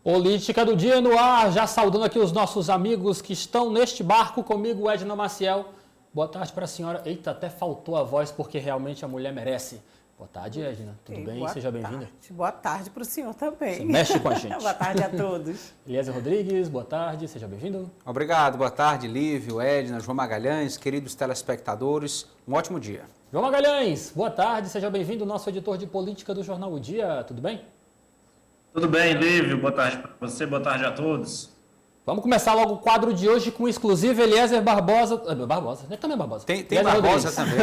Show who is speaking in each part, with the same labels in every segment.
Speaker 1: Política do Dia no ar, já saudando aqui os nossos amigos que estão neste barco comigo, Edna Maciel. Boa tarde para a senhora. Eita, até faltou a voz porque realmente a mulher merece. Boa tarde, Edna. Tudo bem? Seja bem-vinda.
Speaker 2: Boa tarde para o senhor também.
Speaker 1: Você mexe com a gente.
Speaker 2: Boa tarde a todos.
Speaker 1: Eliezer Rodrigues, boa tarde, seja bem-vindo.
Speaker 3: Obrigado, boa tarde, Lívio, Edna, João Magalhães, queridos telespectadores, um ótimo dia.
Speaker 1: João Magalhães, boa tarde, seja bem-vindo, nosso editor de política do Jornal O Dia, tudo bem?
Speaker 4: Tudo bem, Lívio, boa tarde para você, boa tarde a todos.
Speaker 1: Vamos começar logo o quadro de hoje com o exclusivo Eliezer Barbosa. Barbosa, ele também é Barbosa.
Speaker 3: Tem Barbosa também.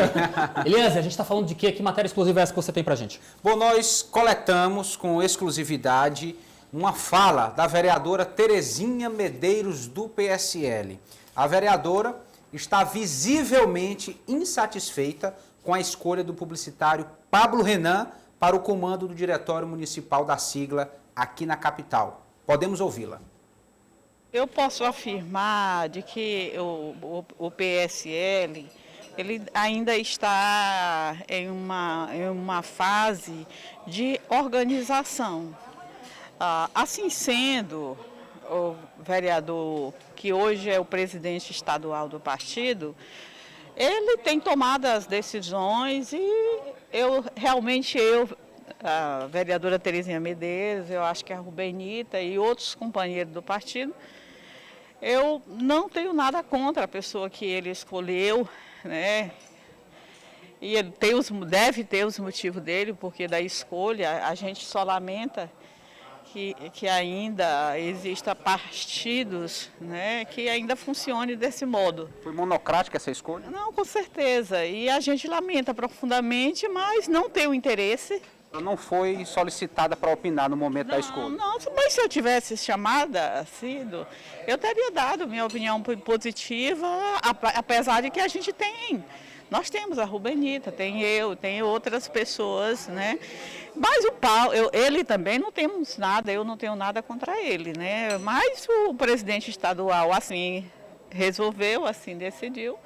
Speaker 1: Eliezer, a gente está falando de quê? Que matéria exclusiva é essa que você tem pra gente?
Speaker 3: Bom, nós coletamos com exclusividade uma fala da vereadora Terezinha Medeiros, do PSL. A vereadora está visivelmente insatisfeita com a escolha do publicitário Pablo Renan para o comando do Diretório Municipal da sigla aqui na capital. Podemos ouvi-la.
Speaker 5: Eu posso afirmar de que o PSL ele ainda está em uma fase de organização. Assim sendo, o vereador, que hoje é o presidente estadual do partido, ele tem tomado as decisões e a vereadora Terezinha Medeiros, eu acho que a Rubenita e outros companheiros do partido, eu não tenho nada contra a pessoa que ele escolheu, né? E ele deve ter os motivos dele, porque da escolha a gente só lamenta que ainda existam partidos, né, que ainda funcionem desse modo.
Speaker 3: Foi monocrática essa escolha?
Speaker 5: Não, com certeza. E a gente lamenta profundamente, mas não tem o interesse.
Speaker 3: Ela não foi solicitada para opinar no momento da escolha?
Speaker 5: Não, mas se eu tivesse eu teria dado minha opinião positiva, apesar de que a gente nós temos a Rubenita, tem outras pessoas, né? Mas o Paulo, ele também não temos nada, eu não tenho nada contra ele, né? Mas o presidente estadual assim resolveu, assim decidiu.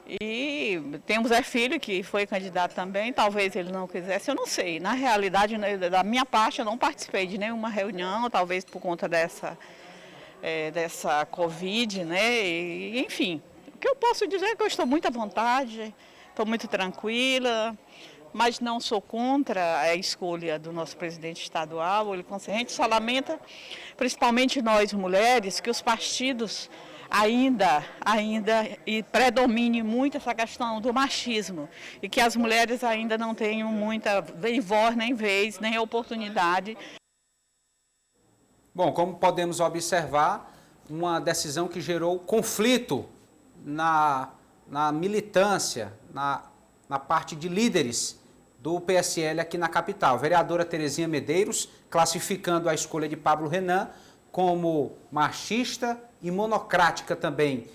Speaker 5: E temos Zé Filho, que foi candidato também, talvez ele não quisesse, eu não sei. Na realidade, da minha parte, eu não participei de nenhuma reunião, talvez por conta dessa Covid, né? E, enfim, o que eu posso dizer é que eu estou muito à vontade, estou muito tranquila, mas não sou contra a escolha do nosso presidente estadual. A gente só lamenta, principalmente nós mulheres, que os partidos ainda e predomine muito essa questão do machismo e que as mulheres ainda não tenham muita voz, nem vez, nem oportunidade.
Speaker 3: Bom, como podemos observar, uma decisão que gerou conflito na militância, na parte de líderes do PSL aqui na capital. A vereadora Terezinha Medeiros classificando a escolha de Pablo Renan como machista e monocrática também.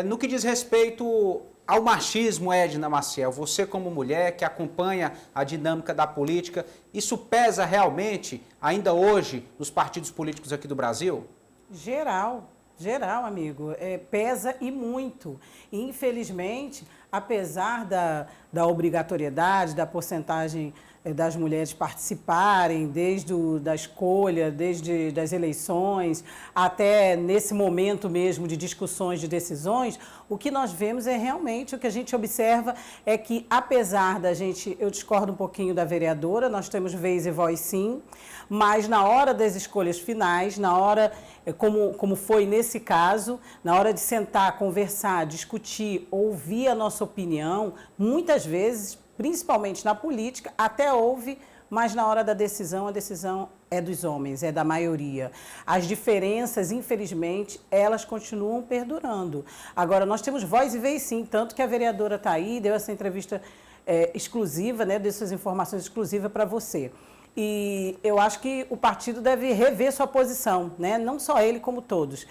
Speaker 3: No que diz respeito ao machismo, Edna Maciel, você como mulher que acompanha a dinâmica da política, isso pesa realmente ainda hoje nos partidos políticos aqui do Brasil?
Speaker 2: Geral, amigo, pesa e muito. Infelizmente, apesar da obrigatoriedade, da porcentagem das mulheres participarem, desde da escolha, desde das eleições, até nesse momento mesmo de discussões, de decisões, o que nós vemos é realmente, o que a gente observa é que, apesar eu discordo um pouquinho da vereadora, nós temos vez e voz sim, mas na hora das escolhas finais, na hora, como foi nesse caso, na hora de sentar, conversar, discutir, ouvir a nossa opinião, muitas vezes, principalmente na política, até houve, mas na hora da decisão, a decisão é dos homens, é da maioria. As diferenças, infelizmente, elas continuam perdurando. Agora, nós temos voz e vez sim, tanto que a vereadora está aí, deu essa entrevista exclusiva, né, dessas informações exclusivas para você. E eu acho que o partido deve rever sua posição, né? Não só ele, como todos.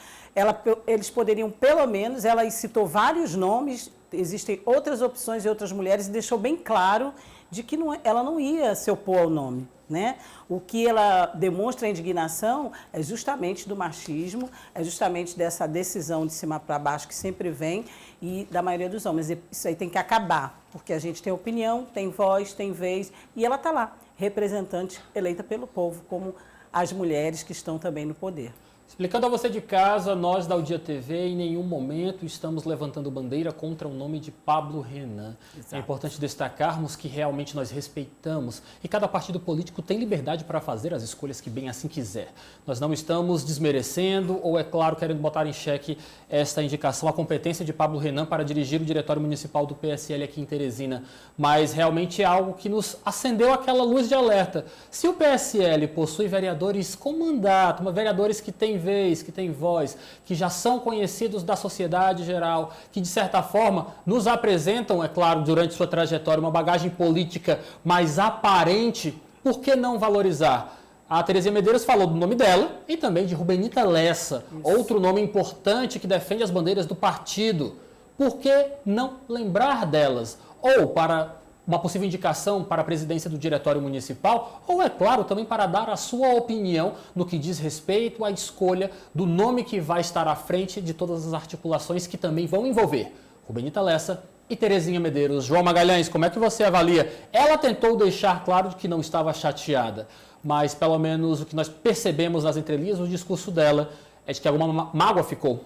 Speaker 2: Eles poderiam, pelo menos, ela citou vários nomes, existem outras opções e outras mulheres, e deixou bem claro de que ela não ia se opor ao nome, né? O que ela demonstra a indignação é justamente do machismo, é justamente dessa decisão de cima para baixo que sempre vem e da maioria dos homens. Isso aí tem que acabar, porque a gente tem opinião, tem voz, tem vez, e ela está lá, representante eleita pelo povo, como as mulheres que estão também no poder.
Speaker 1: Explicando a você de casa, nós da Udia TV em nenhum momento estamos levantando bandeira contra o nome de Pablo Renan.
Speaker 2: Exato.
Speaker 1: É importante destacarmos que realmente nós respeitamos e cada partido político tem liberdade para fazer as escolhas que bem assim quiser. Nós não estamos desmerecendo ou, é claro, querendo botar em xeque esta indicação, a competência de Pablo Renan para dirigir o Diretório Municipal do PSL aqui em Teresina, mas realmente é algo que nos acendeu aquela luz de alerta. Se o PSL possui vereadores com mandato, vereadores que têm vez, que têm voz, que já são conhecidos da sociedade geral, que de certa forma nos apresentam, é claro, durante sua trajetória, uma bagagem política mais aparente, por que não valorizar? A Terezinha Medeiros falou do nome dela e também de Rubenita Lessa, outro nome importante que defende as bandeiras do partido. Por que não lembrar delas? Ou para uma possível indicação para a presidência do Diretório Municipal, ou, é claro, também para dar a sua opinião no que diz respeito à escolha do nome que vai estar à frente de todas as articulações que também vão envolver Rubenita Lessa e Terezinha Medeiros. João Magalhães, como é que você avalia? Ela tentou deixar claro que não estava chateada, mas pelo menos o que nós percebemos nas entrelinhas, o discurso dela é de que alguma mágoa ficou.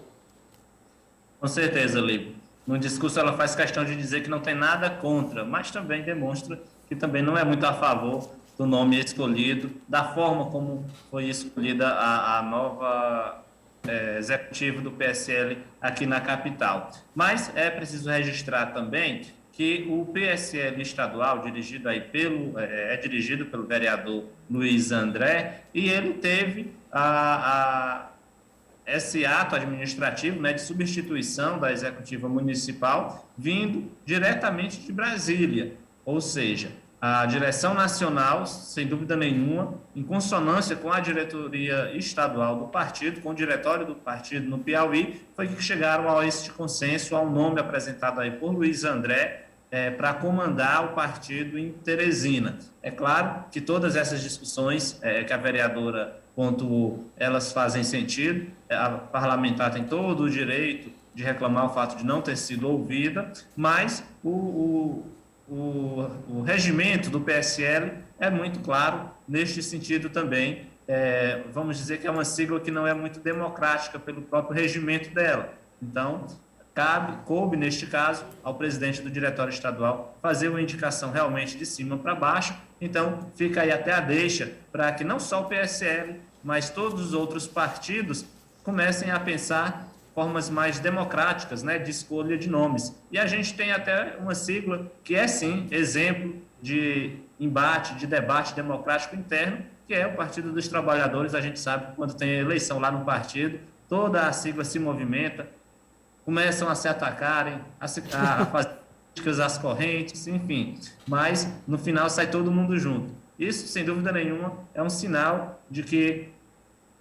Speaker 4: Com certeza, Líbio. No discurso ela faz questão de dizer que não tem nada contra, mas também demonstra que também não é muito a favor do nome escolhido, da forma como foi escolhida a nova executiva do PSL aqui na capital. Mas é preciso registrar também que o PSL estadual, dirigido pelo vereador Luiz André, e ele teve esse ato administrativo, né, de substituição da executiva municipal vindo diretamente de Brasília, ou seja, a direção nacional, sem dúvida nenhuma, em consonância com a diretoria estadual do partido, com o diretório do partido no Piauí, foi que chegaram a este consenso, ao nome apresentado aí por Luiz André, para comandar o partido em Teresina. É claro que todas essas discussões que a vereadora pontuou, elas fazem sentido, a parlamentar tem todo o direito de reclamar o fato de não ter sido ouvida, mas o regimento do PSL é muito claro neste sentido também. Vamos dizer que é uma sigla que não é muito democrática pelo próprio regimento dela. Então, coube, neste caso, ao presidente do Diretório Estadual fazer uma indicação realmente de cima para baixo. Então, fica aí até a deixa para que não só o PSL, mas todos os outros partidos comecem a pensar formas mais democráticas, né, de escolha de nomes. E a gente tem até uma sigla que é, sim, exemplo de embate, de debate democrático interno, que é o Partido dos Trabalhadores. A gente sabe que quando tem eleição lá no partido, toda a sigla se movimenta, começam a se atacarem, a fazer críticas às correntes, enfim. Mas, no final, sai todo mundo junto. Isso, sem dúvida nenhuma, é um sinal de que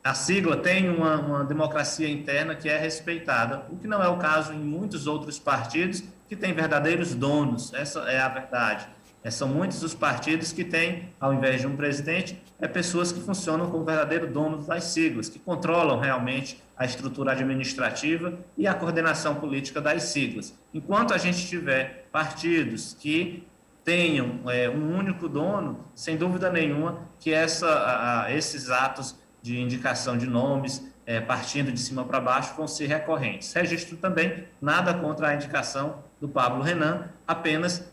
Speaker 4: a sigla tem uma democracia interna que é respeitada, o que não é o caso em muitos outros partidos que têm verdadeiros donos. Essa é a verdade. São muitos os partidos que têm, ao invés de um presidente, pessoas que funcionam como verdadeiro donos das siglas, que controlam realmente a estrutura administrativa e a coordenação política das siglas. Enquanto a gente tiver partidos que tenham um único dono, sem dúvida nenhuma que esses atos de indicação de nomes, partindo de cima para baixo, vão ser recorrentes. Registro também nada contra a indicação do Pablo Renan, apenas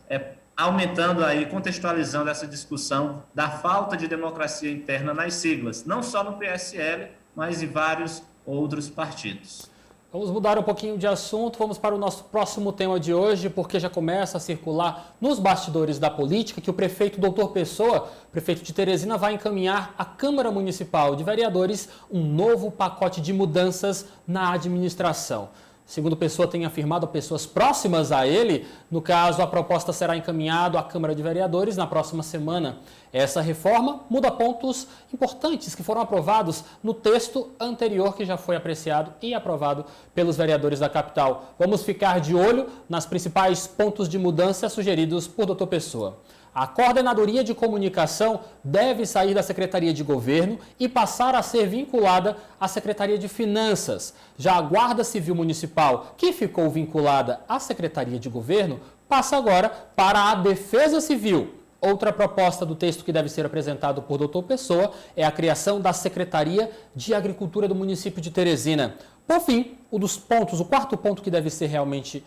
Speaker 4: aumentando aí, contextualizando essa discussão da falta de democracia interna nas siglas, não só no PSL, mas em vários outros partidos.
Speaker 1: Vamos mudar um pouquinho de assunto, vamos para o nosso próximo tema de hoje, porque já começa a circular nos bastidores da política que o prefeito Dr. Pessoa, prefeito de Teresina, vai encaminhar à Câmara Municipal de Vereadores um novo pacote de mudanças na administração. Segundo Pessoa tem afirmado a pessoas próximas a ele, no caso a proposta será encaminhada à Câmara de Vereadores na próxima semana. Essa reforma muda pontos importantes que foram aprovados no texto anterior que já foi apreciado e aprovado pelos vereadores da capital. Vamos ficar de olho nas principais pontos de mudança sugeridos por Dr. Pessoa. A Coordenadoria de Comunicação deve sair da Secretaria de Governo e passar a ser vinculada à Secretaria de Finanças. Já a Guarda Civil Municipal, que ficou vinculada à Secretaria de Governo, passa agora para a Defesa Civil. Outra proposta do texto que deve ser apresentado por Dr. Pessoa é a criação da Secretaria de Agricultura do município de Teresina. Por fim, o quarto ponto que deve ser realmente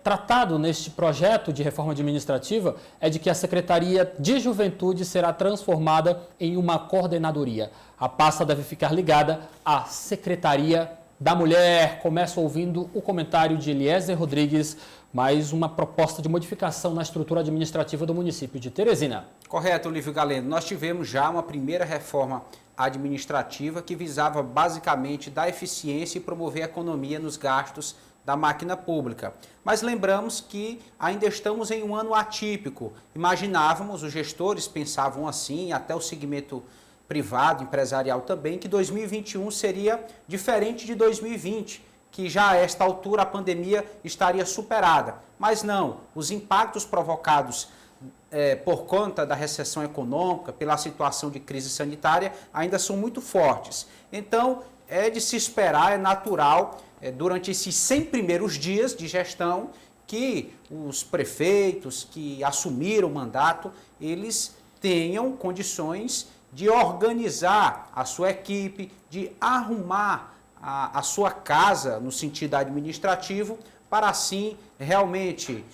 Speaker 1: tratado neste projeto de reforma administrativa é de que a Secretaria de Juventude será transformada em uma coordenadoria. A pasta deve ficar ligada à Secretaria da Mulher. Começo ouvindo o comentário de Eliezer Rodrigues, mais uma proposta de modificação na estrutura administrativa do município de Teresina.
Speaker 3: Correto, Lívio Galeno. Nós tivemos já uma primeira reforma administrativa que visava basicamente dar eficiência e promover a economia nos gastos da máquina pública. Mas lembramos que ainda estamos em um ano atípico. Imaginávamos, os gestores pensavam assim, até o segmento privado, empresarial também, que 2021 seria diferente de 2020, que já a esta altura a pandemia estaria superada. Mas não, os impactos provocados por conta da recessão econômica, pela situação de crise sanitária, ainda são muito fortes. Então, é de se esperar, é natural, durante esses 100 primeiros dias de gestão, que os prefeitos que assumiram o mandato, eles tenham condições de organizar a sua equipe, de arrumar a sua casa no sentido administrativo, para assim realmente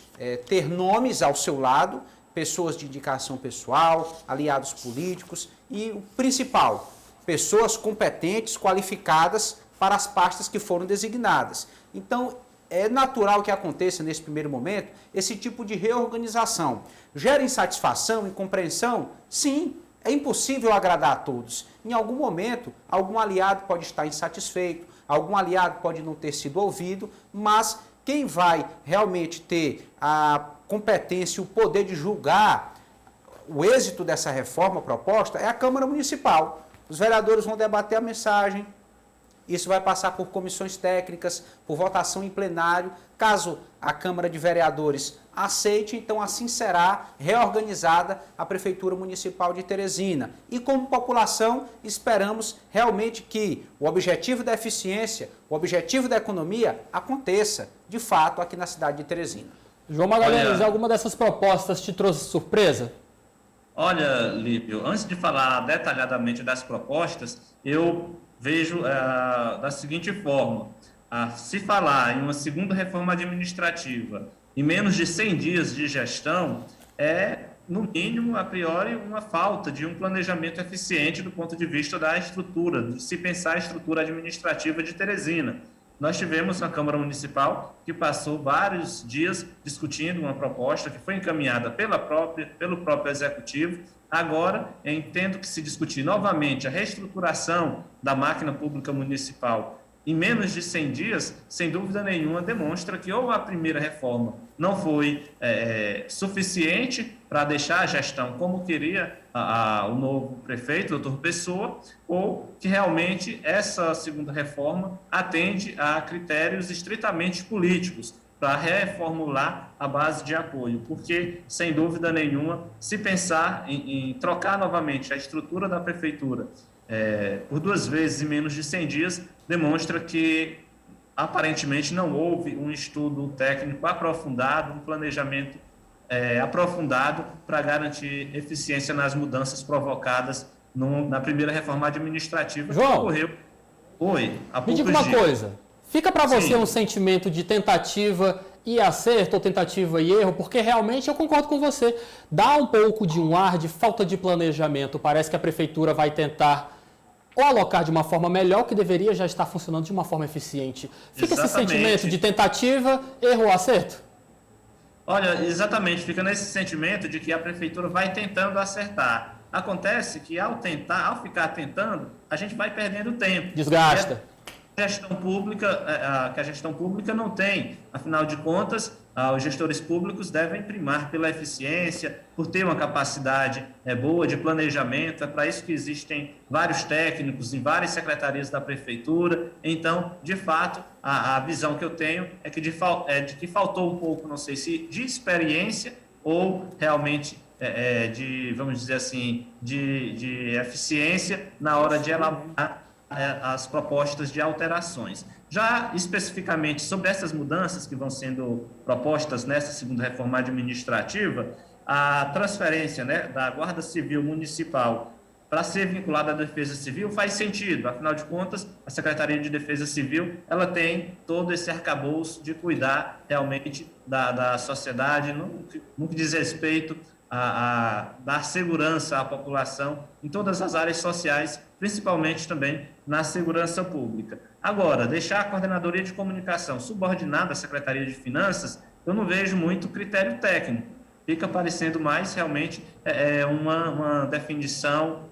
Speaker 3: ter nomes ao seu lado, pessoas de indicação pessoal, aliados políticos e o principal, pessoas competentes, qualificadas para as pastas que foram designadas. Então, é natural que aconteça nesse primeiro momento esse tipo de reorganização. Gera insatisfação, incompreensão? Sim, é impossível agradar a todos. Em algum momento, algum aliado pode estar insatisfeito, algum aliado pode não ter sido ouvido, mas quem vai realmente ter a competência e o poder de julgar o êxito dessa reforma proposta é a Câmara Municipal. Os vereadores vão debater a mensagem, isso vai passar por comissões técnicas, por votação em plenário. Caso a Câmara de Vereadores aceite, então assim será reorganizada a Prefeitura Municipal de Teresina. E como população, esperamos realmente que o objetivo da eficiência, o objetivo da economia aconteça, de fato, aqui na cidade de Teresina.
Speaker 1: João Magalhães, alguma dessas propostas te trouxe surpresa?
Speaker 4: Olha, Lípio, antes de falar detalhadamente das propostas, eu vejo da seguinte forma: se falar em uma segunda reforma administrativa em menos de 100 dias de gestão, no mínimo, a priori, uma falta de um planejamento eficiente do ponto de vista da estrutura, de se pensar a estrutura administrativa de Teresina. Nós tivemos na Câmara Municipal que passou vários dias discutindo uma proposta que foi encaminhada pelo próprio Executivo. Agora, entendo que se discutir novamente a reestruturação da máquina pública municipal em menos de 100 dias, sem dúvida nenhuma, demonstra que ou a primeira reforma não foi suficiente para deixar a gestão como queria o novo prefeito, doutor Pessoa, ou que realmente essa segunda reforma atende a critérios estritamente políticos para reformular a base de apoio, porque, sem dúvida nenhuma, se pensar em trocar novamente a estrutura da prefeitura por 2 vezes em menos de 100 dias, demonstra que, aparentemente, não houve um estudo técnico aprofundado, um planejamento aprofundado para garantir eficiência nas mudanças provocadas na primeira reforma administrativa.
Speaker 1: João,
Speaker 4: que ocorreu há poucos dias.
Speaker 1: Me diga uma coisa, fica para você
Speaker 4: Sim.
Speaker 1: um sentimento de tentativa e acerto ou tentativa e erro, porque realmente eu concordo com você, dá um pouco de um ar de falta de planejamento, parece que a prefeitura vai tentar ou alocar de uma forma melhor, que deveria já estar funcionando de uma forma eficiente. Fica
Speaker 4: Exatamente.
Speaker 1: esse sentimento de tentativa, erro ou acerto?
Speaker 4: Olha, exatamente, fica nesse sentimento de que a prefeitura vai tentando acertar. Acontece que ao ficar tentando, a gente vai perdendo tempo.
Speaker 1: Desgasta.
Speaker 4: Que a gestão pública não tem. Afinal de contas, os gestores públicos devem primar pela eficiência, por ter uma capacidade boa de planejamento. É para isso que existem vários técnicos em várias secretarias da prefeitura. Então, de fato, a visão que eu tenho é de que faltou um pouco, não sei se de experiência ou realmente vamos dizer assim, de eficiência na hora de elaborar as propostas de alterações. Já especificamente sobre essas mudanças que vão sendo propostas nessa segunda reforma administrativa, a transferência, né, da Guarda Civil Municipal para ser vinculada à Defesa Civil faz sentido. Afinal de contas, a Secretaria de Defesa Civil ela tem todo esse arcabouço de cuidar realmente da sociedade no que diz respeito a dar segurança à população em todas as áreas sociais, principalmente também na segurança pública. Agora, deixar a Coordenadoria de Comunicação subordinada à Secretaria de Finanças, eu não vejo muito critério técnico. Fica parecendo mais realmente uma definição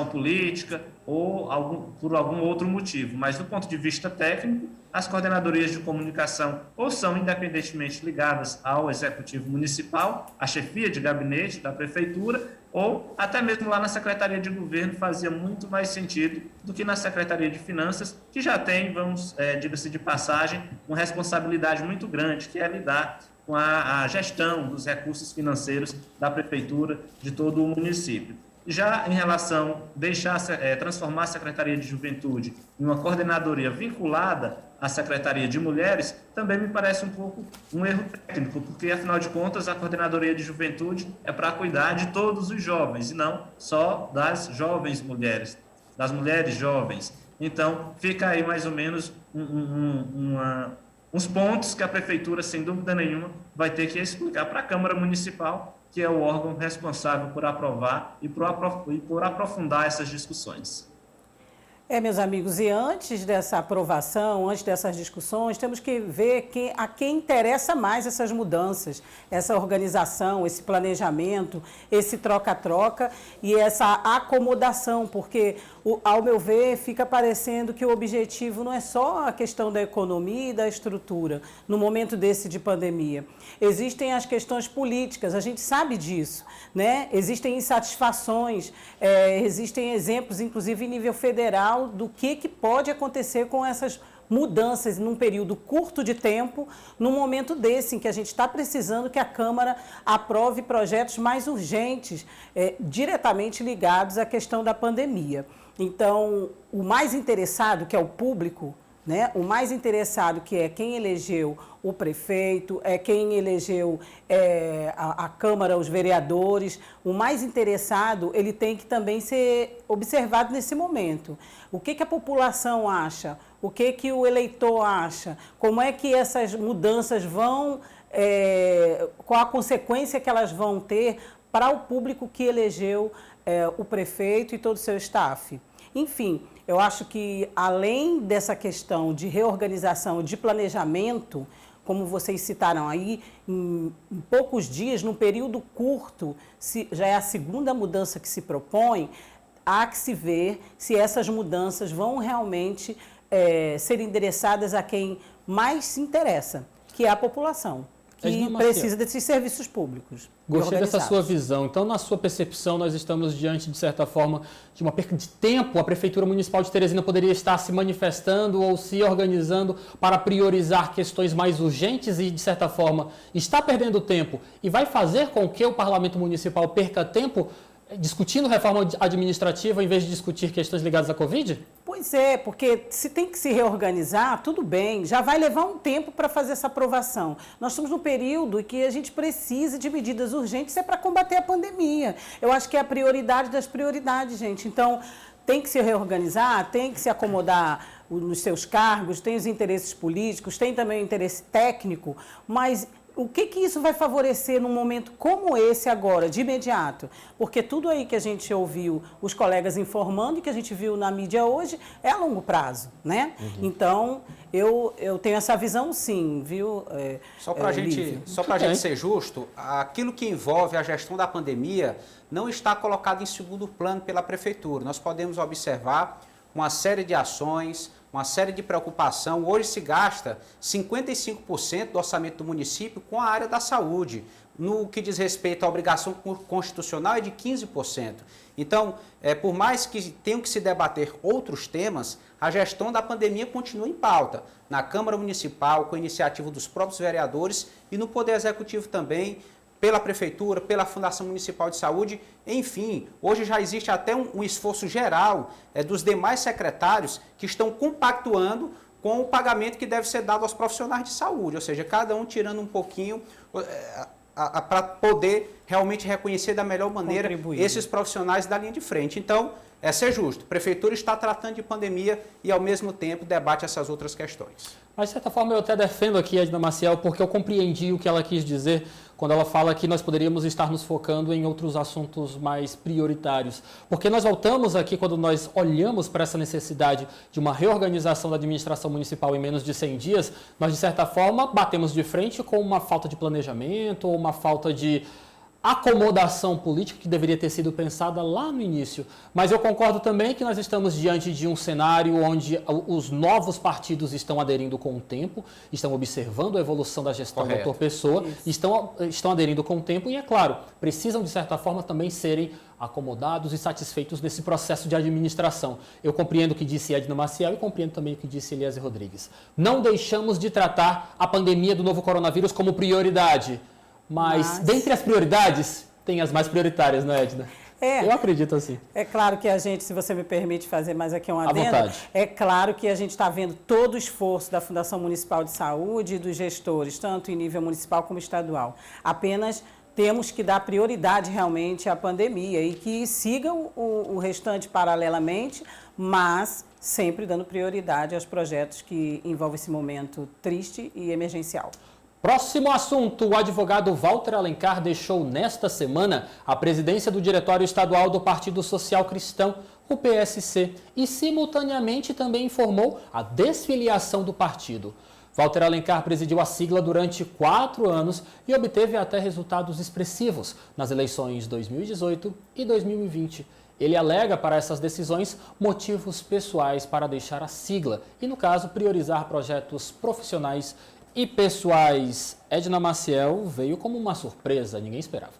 Speaker 4: política ou por algum outro motivo. Mas, do ponto de vista técnico, as coordenadorias de comunicação ou são independentemente ligadas ao Executivo Municipal, à chefia de gabinete da Prefeitura, ou até mesmo lá na Secretaria de Governo fazia muito mais sentido do que na Secretaria de Finanças, que já tem, diga-se de passagem, uma responsabilidade muito grande, que é lidar com a gestão dos recursos financeiros da Prefeitura de todo o município. Já em relação a transformar a Secretaria de Juventude em uma coordenadoria vinculada à Secretaria de Mulheres, também me parece um pouco um erro técnico, porque, afinal de contas, a Coordenadoria de Juventude é para cuidar de todos os jovens, e não só das jovens mulheres, das mulheres jovens. Então, fica aí mais ou menos uns pontos que a Prefeitura, sem dúvida nenhuma, vai ter que explicar para a Câmara Municipal, que é o órgão responsável por aprovar e por aprofundar essas discussões.
Speaker 2: Meus amigos, e antes dessa aprovação, antes dessas discussões, temos que ver a quem interessa mais essas mudanças, essa organização, esse planejamento, esse troca-troca e essa acomodação, porque, ao meu ver, fica parecendo que o objetivo não é só a questão da economia e da estrutura, no momento desse de pandemia. Existem as questões políticas, a gente sabe disso, né? Existem insatisfações, existem exemplos, inclusive em nível federal, do que pode acontecer com essas mudanças num período curto de tempo, num momento desse em que a gente está precisando que a Câmara aprove projetos mais urgentes, diretamente ligados à questão da pandemia. Então, o mais interessado, que é o público, né? O mais interessado, que é quem elegeu o prefeito, quem elegeu a Câmara, os vereadores, o mais interessado, ele tem que também ser observado nesse momento. O que a população acha? O que o eleitor acha? Como é que essas mudanças vão, qual a consequência que elas vão ter para o público que elegeu o prefeito e todo o seu staff? Enfim, eu acho que, além dessa questão de reorganização, de planejamento, como vocês citaram aí, em poucos dias, num período curto, já é a segunda mudança que se propõe, há que se ver se essas mudanças vão realmente ser endereçadas a quem mais se interessa, que é a população, que precisa desses serviços públicos.
Speaker 1: Gostei dessa sua visão. Então, na sua percepção, nós estamos diante, de certa forma, de uma perda de tempo. A Prefeitura Municipal de Teresina poderia estar se manifestando ou se organizando para priorizar questões mais urgentes e, de certa forma, está perdendo tempo e vai fazer com que o Parlamento Municipal perca tempo discutindo reforma administrativa em vez de discutir questões ligadas à Covid?
Speaker 2: Pois é, porque se tem que se reorganizar, tudo bem, já vai levar um tempo para fazer essa aprovação. Nós estamos num período em que a gente precisa de medidas urgentes para combater a pandemia. Eu acho que é a prioridade das prioridades, gente. Então, tem que se reorganizar, tem que se acomodar nos seus cargos, tem os interesses políticos, tem também o interesse técnico, mas o que isso vai favorecer num momento como esse agora, de imediato? Porque tudo aí que a gente ouviu os colegas informando e que a gente viu na mídia hoje é a longo prazo, né? Uhum. Então, eu tenho essa visão sim, viu,
Speaker 3: Só para a gente ser justo, aquilo que envolve a gestão da pandemia não está colocado em segundo plano pela Prefeitura. Nós podemos observar uma série de ações, uma série de preocupação. Hoje se gasta 55% do orçamento do município com a área da saúde. No que diz respeito à obrigação constitucional é de 15%. Então, por mais que tenham que se debater outros temas, a gestão da pandemia continua em pauta. Na Câmara Municipal, com iniciativa dos próprios vereadores e no Poder Executivo também, pela Prefeitura, pela Fundação Municipal de Saúde, enfim, hoje já existe até um esforço geral dos demais secretários que estão compactuando com o pagamento que deve ser dado aos profissionais de saúde, ou seja, cada um tirando um pouquinho. para poder realmente reconhecer da melhor maneira
Speaker 2: Contribuir.
Speaker 3: esses profissionais da linha de frente. Então, é ser justo. A prefeitura está tratando de pandemia e, ao mesmo tempo, debate essas outras questões.
Speaker 1: Mas, de certa forma, eu até defendo aqui a Edna Maciel, porque eu compreendi o que ela quis dizer quando ela fala que nós poderíamos estar nos focando em outros assuntos mais prioritários. Porque nós voltamos aqui, quando nós olhamos para essa necessidade de uma reorganização da administração municipal em menos de 100 dias, nós, de certa forma, batemos de frente com uma falta de planejamento ou uma falta de acomodação política que deveria ter sido pensada lá no início. Mas eu concordo também que nós estamos diante de um cenário onde os novos partidos estão aderindo com o tempo, estão observando a evolução da gestão do Dr. Pessoa, estão aderindo com o tempo e, é claro, precisam, de certa forma, também serem acomodados e satisfeitos nesse processo de administração. Eu compreendo o que disse Edna Maciel e compreendo também o que disse Eliezer Rodrigues. Não deixamos de tratar a pandemia do novo coronavírus como prioridade. Mas, dentre as prioridades, tem as mais prioritárias, não é, Edna? Eu acredito assim.
Speaker 2: É claro que a gente, se você me permite fazer mais aqui um
Speaker 1: À
Speaker 2: adendo,
Speaker 1: vontade.
Speaker 2: é claro que a gente está vendo todo o esforço da Fundação Municipal de Saúde e dos gestores, tanto em nível municipal como estadual. Apenas temos que dar prioridade realmente à pandemia e que siga o restante paralelamente, mas sempre dando prioridade aos projetos que envolvem esse momento triste e emergencial.
Speaker 1: Próximo assunto, o advogado Walter Alencar deixou nesta semana a presidência do Diretório Estadual do Partido Social Cristão, o PSC, e simultaneamente também informou a desfiliação do partido. Walter Alencar presidiu a sigla durante 4 anos e obteve até resultados expressivos nas eleições 2018 e 2020. Ele alega para essas decisões motivos pessoais para deixar a sigla e, no caso, priorizar projetos profissionais e pessoais. Edna Maciel veio como uma surpresa, ninguém esperava.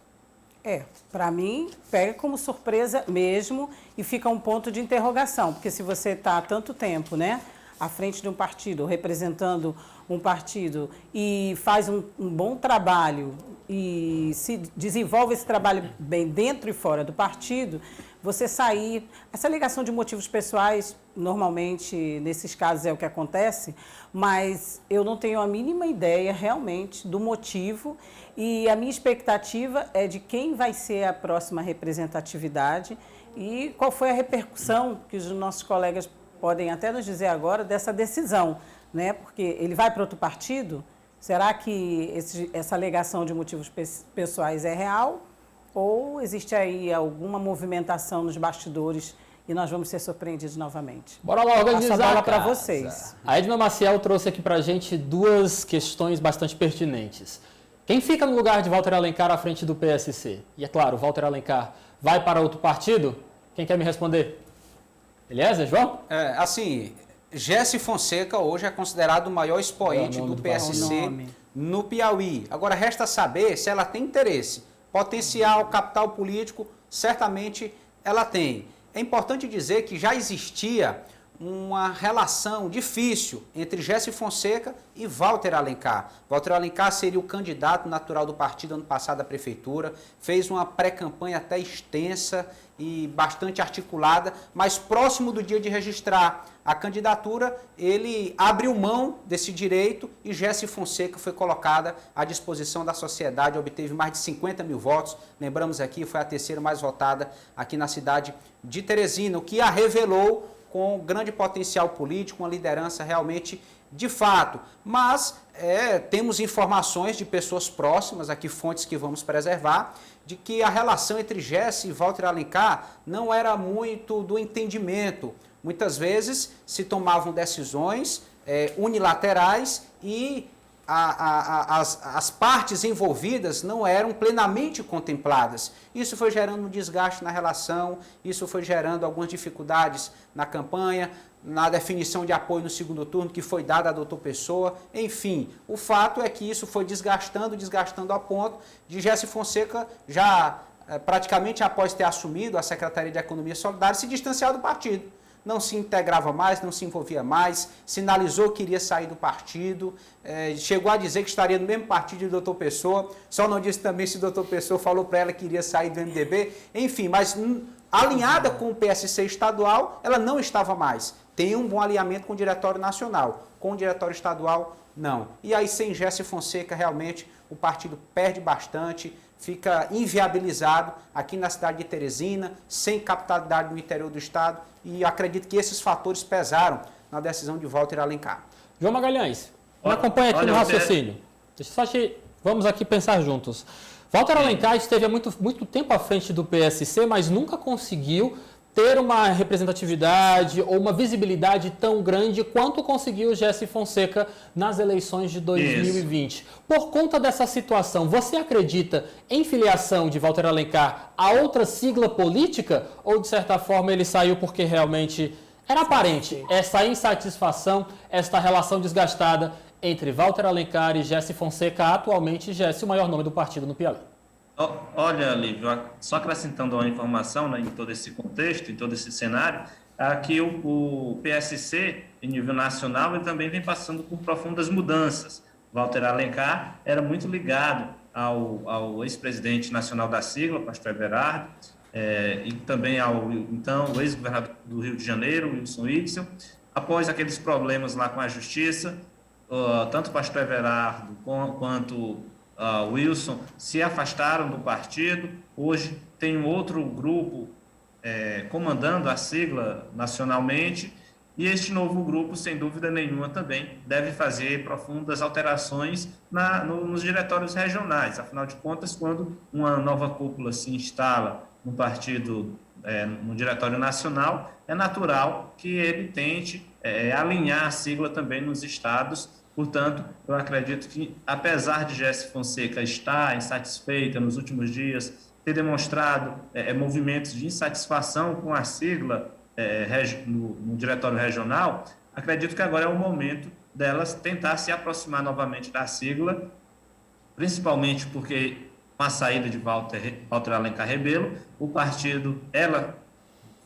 Speaker 2: Para mim, pega como surpresa mesmo e fica um ponto de interrogação, porque se você está há tanto tempo, né, à frente de um partido, representando um partido e faz um bom trabalho e se desenvolve esse trabalho bem dentro e fora do partido, você sair... Essa ligação de motivos pessoais, normalmente, nesses casos é o que acontece, mas eu não tenho a mínima ideia realmente do motivo e a minha expectativa é de quem vai ser a próxima representatividade e qual foi a repercussão que os nossos colegas podem até nos dizer agora dessa decisão, né? Porque ele vai para outro partido? Será que essa alegação de motivos pessoais é real? Ou existe aí alguma movimentação nos bastidores e nós vamos ser surpreendidos novamente?
Speaker 1: Bora lá organizar
Speaker 2: Passa a bola
Speaker 1: a
Speaker 2: para
Speaker 1: casa.
Speaker 2: vocês.
Speaker 1: A Edna Maciel trouxe aqui para a gente 2 questões bastante pertinentes. Quem fica no lugar de Walter Alencar à frente do PSC? E é claro, Walter Alencar vai para outro partido? Quem quer me responder? Eliezer, João?
Speaker 3: Assim, Gessi Fonseca hoje é considerado o maior expoente do PSC no Piauí. Agora, resta saber se ela tem interesse. Potencial, capital político, certamente ela tem. É importante dizer que já existia uma relação difícil entre Gessi Fonseca e Walter Alencar. Walter Alencar seria o candidato natural do partido ano passado à prefeitura, fez uma pré-campanha até extensa e bastante articulada, mas próximo do dia de registrar a candidatura, ele abriu mão desse direito e Gessi Fonseca foi colocada à disposição da sociedade, obteve mais de 50 mil votos, lembramos aqui, foi a terceira mais votada aqui na cidade de Teresina, o que a revelou com grande potencial político, uma liderança realmente de fato. Mas temos informações de pessoas próximas, aqui fontes que vamos preservar, de que a relação entre Gessi e Walter Alencar não era muito do entendimento. Muitas vezes se tomavam decisões unilaterais e as partes envolvidas não eram plenamente contempladas. Isso foi gerando um desgaste na relação, isso foi gerando algumas dificuldades na campanha, na definição de apoio no segundo turno que foi dada a doutor Pessoa. Enfim, o fato é que isso foi desgastando a ponto de Gessi Fonseca já praticamente após ter assumido a Secretaria de Economia Solidária se distanciar do partido. Não se integrava mais, não se envolvia mais, sinalizou que iria sair do partido, chegou a dizer que estaria no mesmo partido do Dr. Pessoa, só não disse também se o Dr. Pessoa falou para ela que iria sair do MDB, enfim, mas alinhada com o PSC estadual, ela não estava mais. Tem um bom alinhamento com o Diretório Nacional, com o Diretório Estadual Não. E aí, sem Gécio Fonseca, realmente o partido perde bastante, fica inviabilizado aqui na cidade de Teresina, sem capitalidade no interior do estado, e acredito que esses fatores pesaram na decisão de Walter Alencar.
Speaker 1: João Magalhães, me acompanha aqui no raciocínio. Vamos aqui pensar juntos. Walter Alencar esteve há muito tempo à frente do PSC, mas nunca conseguiu ter uma representatividade ou uma visibilidade tão grande quanto conseguiu Gécio Fonseca nas eleições de 2020. Isso. Por conta dessa situação, você acredita em filiação de Walter Alencar a outra sigla política ou, de certa forma, ele saiu porque realmente era aparente essa insatisfação, esta relação desgastada entre Walter Alencar e Gécio Fonseca, atualmente Gécio, o maior nome do partido no Piauí?
Speaker 4: Olha, Lívio, só acrescentando uma informação, né, em todo esse contexto, em todo esse cenário, que o PSC, em nível nacional, ele também vem passando por profundas mudanças. Walter Alencar era muito ligado ao ex-presidente nacional da sigla, pastor Everardo, e também ao então ex-governador do Rio de Janeiro, Wilson Witzel. Após aqueles problemas lá com a justiça, tanto o pastor Everardo quanto Wilson se afastaram do partido. Hoje tem um outro grupo comandando a sigla nacionalmente, e este novo grupo, sem dúvida nenhuma, também deve fazer profundas alterações nos diretórios regionais. Afinal de contas, quando uma nova cúpula se instala no partido, no diretório nacional, é natural que ele tente alinhar a sigla também nos estados. Portanto, eu acredito que, apesar de Gécio Fonseca estar insatisfeita nos últimos dias, ter demonstrado movimentos de insatisfação com a sigla no diretório regional, acredito que agora é o momento delas tentar se aproximar novamente da sigla, principalmente porque, com a saída de Walter Alencar Rebelo, o partido, ela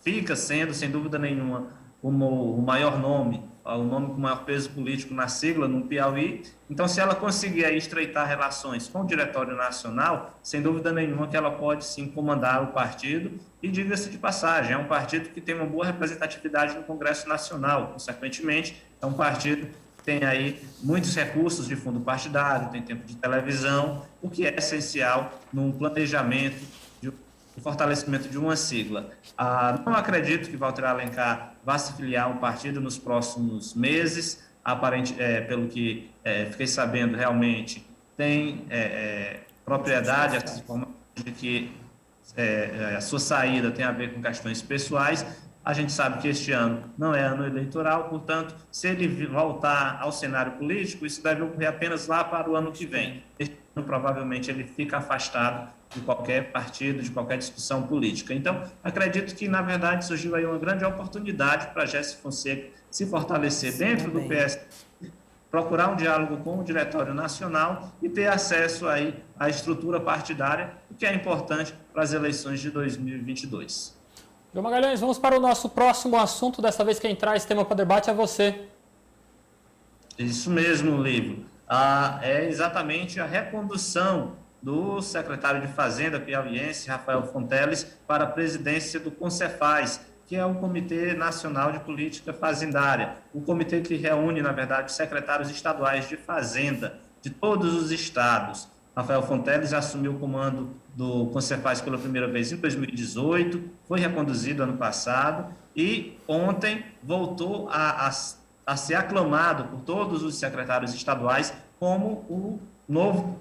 Speaker 4: fica sendo, sem dúvida nenhuma, o maior nome, o nome com maior peso político na sigla, no Piauí. Então, se ela conseguir aí estreitar relações com o Diretório Nacional, sem dúvida nenhuma que ela pode sim comandar o partido, e diga-se de passagem, é um partido que tem uma boa representatividade no Congresso Nacional, consequentemente, é um partido que tem aí muitos recursos de fundo partidário, tem tempo de televisão, o que é essencial num planejamento o fortalecimento de uma sigla. Não acredito que Walter Alencar vá se filiar ao partido nos próximos meses. Pelo que fiquei sabendo, realmente tem propriedade de que a sua saída tem a ver com questões pessoais. A gente sabe que este ano não é ano eleitoral, portanto, se ele voltar ao cenário político, isso deve ocorrer apenas lá para o ano que vem. Este ano, provavelmente, ele fica afastado de qualquer partido, de qualquer discussão política. Então, acredito que, na verdade, surgiu aí uma grande oportunidade para Gécio Fonseca se fortalecer dentro do PS, procurar um diálogo com o Diretório Nacional e ter acesso aí à estrutura partidária, o que é importante para as eleições de 2022.
Speaker 1: João Magalhães, vamos para o nosso próximo assunto. Dessa vez quem traz tema para debate é você.
Speaker 4: Isso mesmo, Lívio. É exatamente a recondução do secretário de Fazenda piauiense, Rafael Fonteles, para a presidência do CONCEFAZ, que é o Comitê Nacional de Política Fazendária, o comitê que reúne, na verdade, secretários estaduais de Fazenda de todos os estados. Rafael Fonteles assumiu o comando do CONCEFAZ pela primeira vez em 2018, foi reconduzido ano passado e ontem voltou a ser aclamado por todos os secretários estaduais como o novo,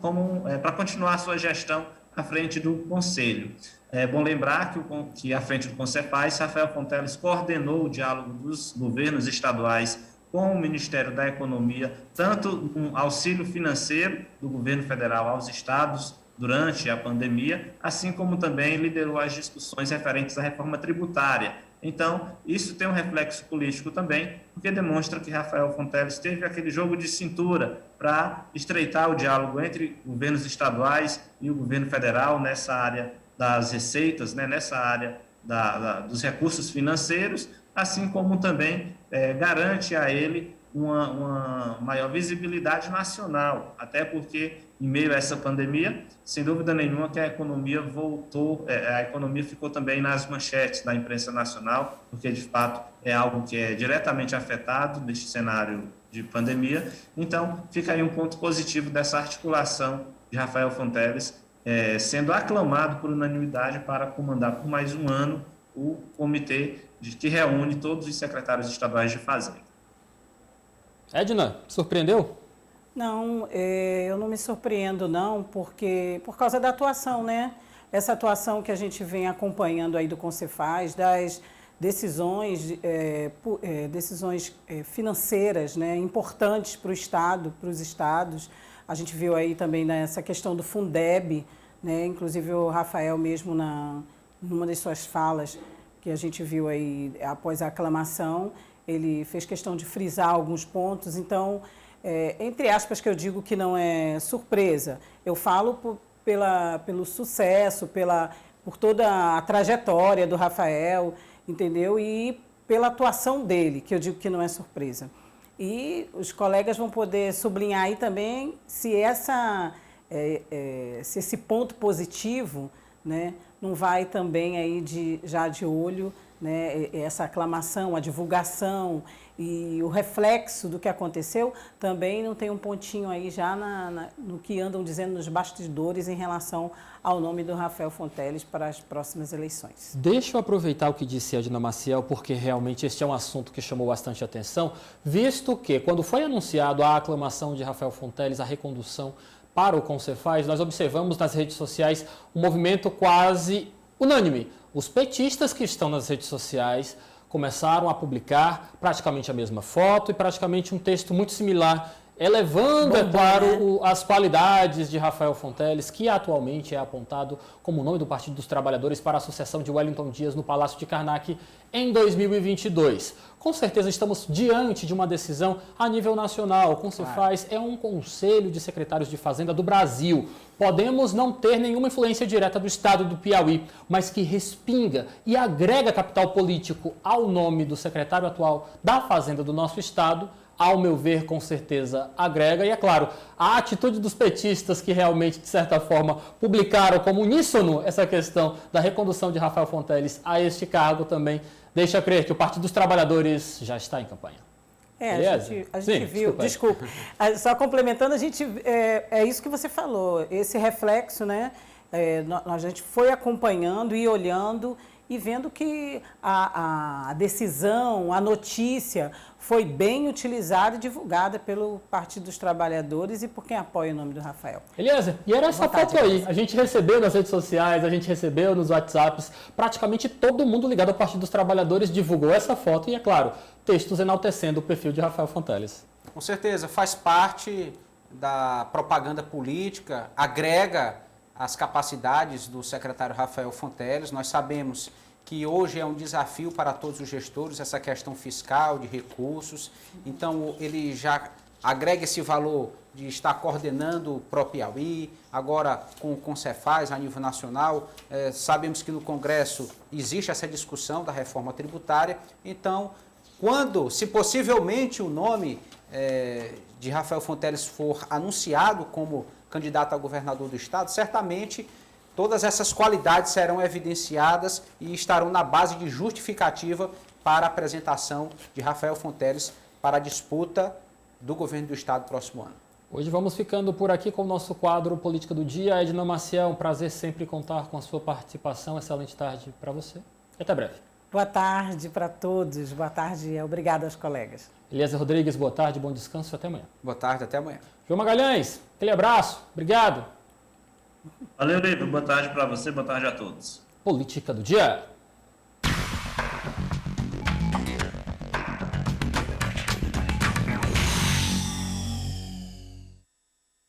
Speaker 4: para continuar a sua gestão à frente do Conselho. É bom lembrar que à frente do CONCEFAZ, Rafael Fonteles coordenou o diálogo dos governos estaduais com o Ministério da Economia, tanto um auxílio financeiro do governo federal aos estados durante a pandemia, assim como também liderou as discussões referentes à reforma tributária. Então, isso tem um reflexo político também, porque demonstra que Rafael Fonteles teve aquele jogo de cintura para estreitar o diálogo entre governos estaduais e o governo federal nessa área das receitas, né, nessa área dos recursos financeiros, assim como também garante a ele uma maior visibilidade nacional, até porque, em meio a essa pandemia, sem dúvida nenhuma que a economia voltou, a economia ficou também nas manchetes da imprensa nacional, porque, de fato, é algo que é diretamente afetado neste cenário de pandemia. Então, fica aí um ponto positivo dessa articulação de Rafael Fonteles, sendo aclamado por unanimidade para comandar por mais um ano o comitê que reúne todos os secretários estaduais de Fazenda.
Speaker 1: Edna, surpreendeu?
Speaker 2: Não, eu não me surpreendo não, porque por causa da atuação, né? Essa atuação que a gente vem acompanhando aí do Concefaz, das decisões, decisões financeiras, né, importantes para o Estado, para os estados. A gente viu aí também nessa questão do Fundeb, né? Inclusive o Rafael mesmo numa das suas falas que a gente viu aí após a aclamação, ele fez questão de frisar alguns pontos. Então, entre aspas, que eu digo que não é surpresa, eu falo pelo sucesso, por toda a trajetória do Rafael, entendeu? E pela atuação dele, que eu digo que não é surpresa. E os colegas vão poder sublinhar aí também se esse ponto positivo, né, não vai também aí já de olho, né, essa aclamação, a divulgação e o reflexo do que aconteceu, também não tem um pontinho aí já no que andam dizendo nos bastidores em relação ao nome do Rafael Fonteles para as próximas eleições.
Speaker 1: Deixa eu aproveitar o que disse a Edna Maciel, porque realmente este é um assunto que chamou bastante atenção, visto que quando foi anunciado a aclamação de Rafael Fonteles, a recondução para o Concefaz, nós observamos nas redes sociais um movimento quase unânime. Os petistas que estão nas redes sociais começaram a publicar praticamente a mesma foto e praticamente um texto muito similar, elevando, é claro, as qualidades de Rafael Fonteles, que atualmente é apontado como o nome do Partido dos Trabalhadores para a sucessão de Wellington Dias no Palácio de Karnak em 2022. Com certeza estamos diante de uma decisão a nível nacional. O Concefaz é um conselho de secretários de Fazenda do Brasil. Podemos não ter nenhuma influência direta do estado do Piauí, mas que respinga e agrega capital político ao nome do secretário atual da Fazenda do nosso estado. Ao meu ver, com certeza agrega. E é claro, a atitude dos petistas que realmente, de certa forma, publicaram como uníssono essa questão da recondução de Rafael Fonteles a este cargo também deixa crer que o Partido dos Trabalhadores já está em campanha.
Speaker 2: A gente viu, desculpa, só complementando, é isso que você falou, esse reflexo, né? A gente foi acompanhando e olhando e vendo que a decisão, a notícia foi bem utilizada e divulgada pelo Partido dos Trabalhadores e por quem apoia o nome do Rafael.
Speaker 1: Eliezer, e era essa foto aí. A gente recebeu nas redes sociais, a gente recebeu nos WhatsApps, praticamente todo mundo ligado ao Partido dos Trabalhadores divulgou essa foto e, é claro, textos enaltecendo o perfil de Rafael Fonteles.
Speaker 3: Com certeza, faz parte da propaganda política, agrega as capacidades do secretário Rafael Fonteles. Nós sabemos que hoje é um desafio para todos os gestores, essa questão fiscal, de recursos. Então, ele já agrega esse valor de estar coordenando o Pro-Piauí, agora com o Concefaz a nível nacional. Sabemos que no Congresso existe essa discussão da reforma tributária. Então, se possivelmente o nome de Rafael Fonteles for anunciado como candidato a governador do estado, certamente todas essas qualidades serão evidenciadas e estarão na base de justificativa para a apresentação de Rafael Fonteles para a disputa do governo do estado próximo ano.
Speaker 1: Hoje vamos ficando por aqui com o nosso quadro Política do Dia. Edna Maciel, um prazer sempre contar com a sua participação. Excelente tarde para você e até breve.
Speaker 2: Boa tarde para todos. Boa tarde. Obrigada aos colegas.
Speaker 1: Eliezer Rodrigues, boa tarde, bom descanso e até amanhã.
Speaker 3: Boa tarde, até amanhã.
Speaker 1: João Magalhães, aquele abraço. Obrigado.
Speaker 4: Valeu, Lívio. Boa tarde para você, boa tarde a todos.
Speaker 1: Política do Dia.